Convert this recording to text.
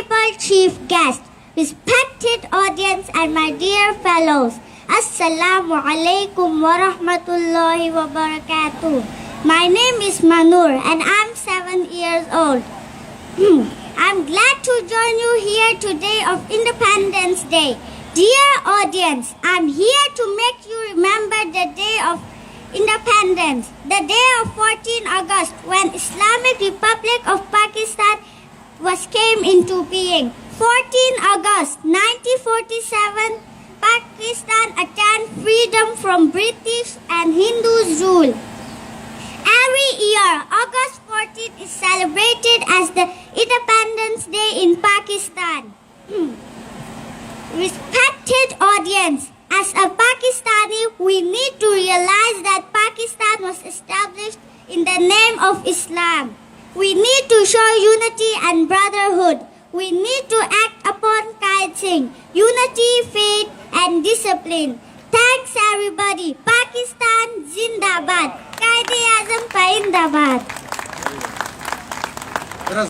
Honorable Chief Guest, respected audience and my dear fellows, Assalamu alaikum wa rahmatullahi wa barakatuh. My name is Manur and I'm 7 years old. I'm glad to join you here today of Independence Day. Dear audience, I'm here to make you remember the day of independence, the day of 14 August when Islamic Republic of Pakistan came into being. 14 August 1947, Pakistan attained freedom from British and Hindus rule. Every year, August 14th is celebrated as the Independence Day in Pakistan. Respected audience, as a Pakistani, we need to realize that Pakistan was established in the name of Islam. We need to show unity and brotherhood. We need to act upon guiding unity, faith, and discipline. Thanks everybody. Pakistan Zindabad. Qaid-e-Azam Paindabad.